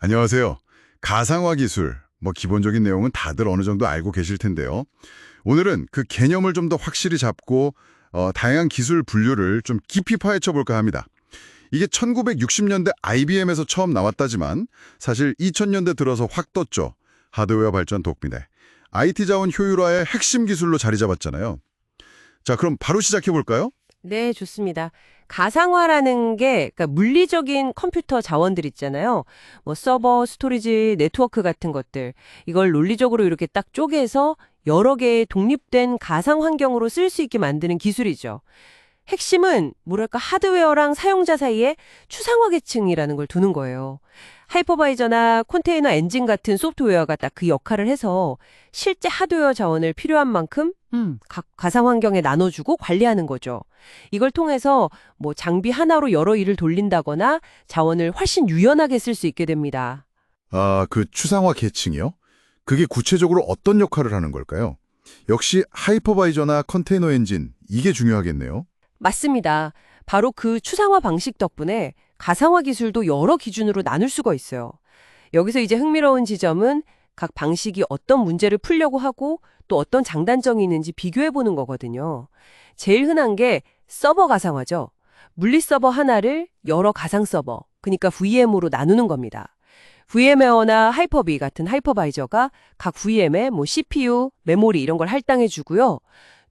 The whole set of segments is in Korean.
안녕하세요. 가상화 기술, 기본적인 내용은 다들 어느 정도 알고 계실 텐데요. 오늘은 그 개념을 좀 더 확실히 잡고 다양한 기술 분류를 좀 깊이 파헤쳐 볼까 합니다. 이게 1960년대 IBM에서 처음 나왔다지만 사실 2000년대 들어서 확 떴죠. 하드웨어 발전 덕분에. IT 자원 효율화의 핵심 기술로 자리 잡았잖아요. 자, 그럼 바로 시작해 볼까요? 네, 좋습니다. 가상화라는 게 그러니까 물리적인 컴퓨터 자원들 있잖아요. 뭐 서버, 스토리지, 네트워크 같은 것들. 이걸 논리적으로 이렇게 딱 쪼개서 여러 개의 독립된 가상 환경으로 쓸 수 있게 만드는 기술이죠. 핵심은 뭐랄까 하드웨어랑 사용자 사이에 추상화 계층이라는 걸 두는 거예요. 하이퍼바이저나 컨테이너 엔진 같은 소프트웨어가 딱 그 역할을 해서 실제 하드웨어 자원을 필요한 만큼 각 가상 환경에 나눠주고 관리하는 거죠. 이걸 통해서 뭐 장비 하나로 여러 일을 돌린다거나 자원을 훨씬 유연하게 쓸 수 있게 됩니다. 아, 그 추상화 계층이요? 그게 구체적으로 어떤 역할을 하는 걸까요? 역시 하이퍼바이저나 컨테이너 엔진, 이게 중요하겠네요. 맞습니다. 바로 그 추상화 방식 덕분에 가상화 기술도 여러 기준으로 나눌 수가 있어요. 여기서 이제 흥미로운 지점은 각 방식이 어떤 문제를 풀려고 하고 또 어떤 장단점이 있는지 비교해 보는 거거든요. 제일 흔한 게 서버 가상화죠. 물리 서버 하나를 여러 가상 서버, 그러니까 VM으로 나누는 겁니다. VM웨어나 하이퍼비 같은 하이퍼바이저가 각 VM에 뭐 CPU, 메모리 이런 걸 할당해 주고요.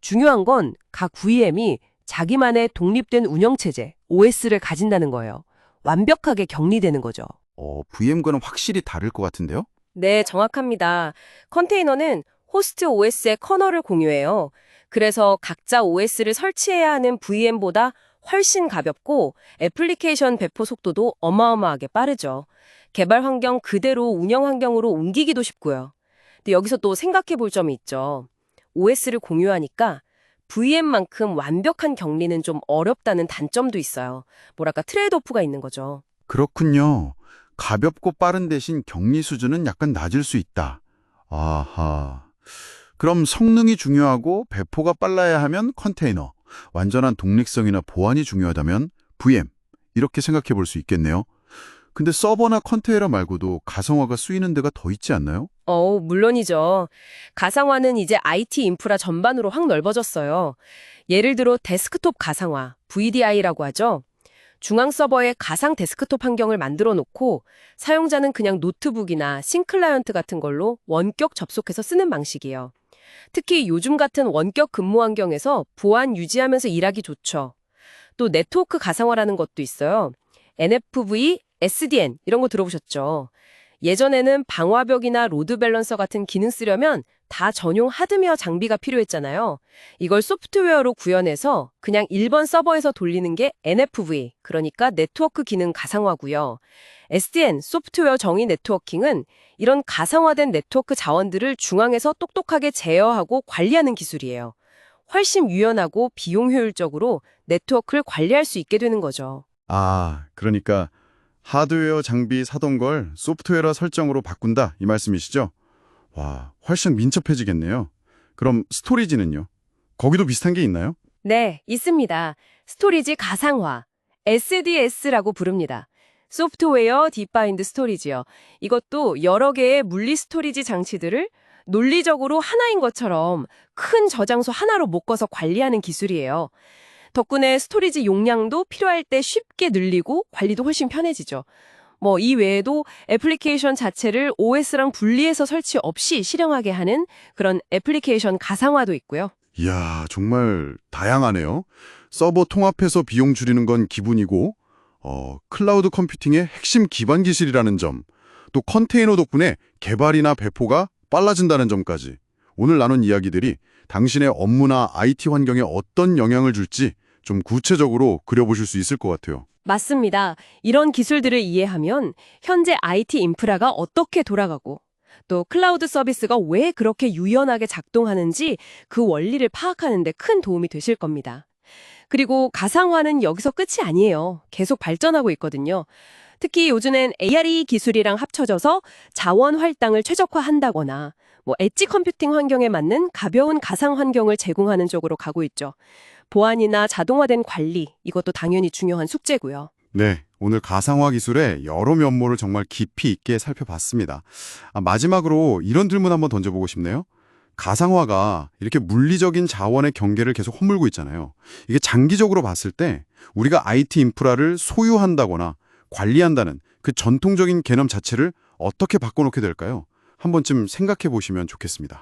중요한 건 각 VM이 자기만의 독립된 운영체제, OS를 가진다는 거예요. 완벽하게 격리되는 거죠. VM과는 확실히 다를 것 같은데요? 네, 정확합니다. 컨테이너는 호스트 OS의 커널을 공유해요. 그래서 각자 OS를 설치해야 하는 VM보다 훨씬 가볍고 애플리케이션 배포 속도도 어마어마하게 빠르죠. 개발 환경 그대로 운영 환경으로 옮기기도 쉽고요. 근데 여기서 또 생각해 볼 점이 있죠. OS를 공유하니까 VM만큼 완벽한 격리는 좀 어렵다는 단점도 있어요. 뭐랄까 트레이드오프가 있는 거죠. 그렇군요. 가볍고 빠른 대신 격리 수준은 약간 낮을 수 있다. 아하. 그럼 성능이 중요하고 배포가 빨라야 하면 컨테이너, 완전한 독립성이나 보안이 중요하다면 VM, 이렇게 생각해 볼 수 있겠네요. 근데 서버나 컨테이너 말고도 가상화가 쓰이는 데가 더 있지 않나요? 물론이죠. 가상화는 이제 IT 인프라 전반으로 확 넓어졌어요. 예를 들어 데스크톱 가상화, VDI라고 하죠. 중앙 서버에 가상 데스크톱 환경을 만들어 놓고 사용자는 그냥 노트북이나 싱클라이언트 같은 걸로 원격 접속해서 쓰는 방식이에요. 특히 요즘 같은 원격 근무 환경에서 보안 유지하면서 일하기 좋죠. 또 네트워크 가상화라는 것도 있어요. NFV, SDN 이런 거 들어보셨죠? 예전에는 방화벽이나 로드 밸런서 같은 기능 쓰려면 다 전용 하드웨어 장비가 필요했잖아요. 이걸 소프트웨어로 구현해서 그냥 1번 서버에서 돌리는 게 NFV, 그러니까 네트워크 기능 가상화고요. SDN, 소프트웨어 정의 네트워킹은 이런 가상화된 네트워크 자원들을 중앙에서 똑똑하게 제어하고 관리하는 기술이에요. 훨씬 유연하고 비용 효율적으로 네트워크를 관리할 수 있게 되는 거죠. 아, 그러니까 하드웨어 장비 사던 걸 소프트웨어 설정으로 바꾼다 이 말씀이시죠? 와, 훨씬 민첩해지겠네요. 그럼 스토리지는요? 거기도 비슷한 게 있나요? 네, 있습니다. 스토리지 가상화, SDS라고 부릅니다. 소프트웨어 디파인드 스토리지요. 이것도 여러 개의 물리 스토리지 장치들을 논리적으로 하나인 것처럼 큰 저장소 하나로 묶어서 관리하는 기술이에요. 덕분에 스토리지 용량도 필요할 때 쉽게 늘리고 관리도 훨씬 편해지죠. 이 외에도 애플리케이션 자체를 OS랑 분리해서 설치 없이 실행하게 하는 그런 애플리케이션 가상화도 있고요. 이야, 정말 다양하네요. 서버 통합해서 비용 줄이는 건 기본이고, 클라우드 컴퓨팅의 핵심 기반 기술이라는 점, 또 컨테이너 덕분에 개발이나 배포가 빨라진다는 점까지 오늘 나눈 이야기들이 당신의 업무나 IT 환경에 어떤 영향을 줄지 좀 구체적으로 그려보실 수 있을 것 같아요. 맞습니다. 이런 기술들을 이해하면 현재 IT 인프라가 어떻게 돌아가고 또 클라우드 서비스가 왜 그렇게 유연하게 작동하는지 그 원리를 파악하는 데 큰 도움이 되실 겁니다. 그리고 가상화는 여기서 끝이 아니에요. 계속 발전하고 있거든요. 특히 요즘엔 ARE 기술이랑 합쳐져서 자원 할당을 최적화한다거나 엣지 컴퓨팅 환경에 맞는 가벼운 가상 환경을 제공하는 쪽으로 가고 있죠. 보안이나 자동화된 관리, 이것도 당연히 중요한 숙제고요. 네, 오늘 가상화 기술의 여러 면모를 정말 깊이 있게 살펴봤습니다. 마지막으로 이런 질문 한번 던져보고 싶네요. 가상화가 이렇게 물리적인 자원의 경계를 계속 허물고 있잖아요. 이게 장기적으로 봤을 때 우리가 IT 인프라를 소유한다거나 관리한다는 그 전통적인 개념 자체를 어떻게 바꿔놓게 될까요? 한 번쯤 생각해 보시면 좋겠습니다.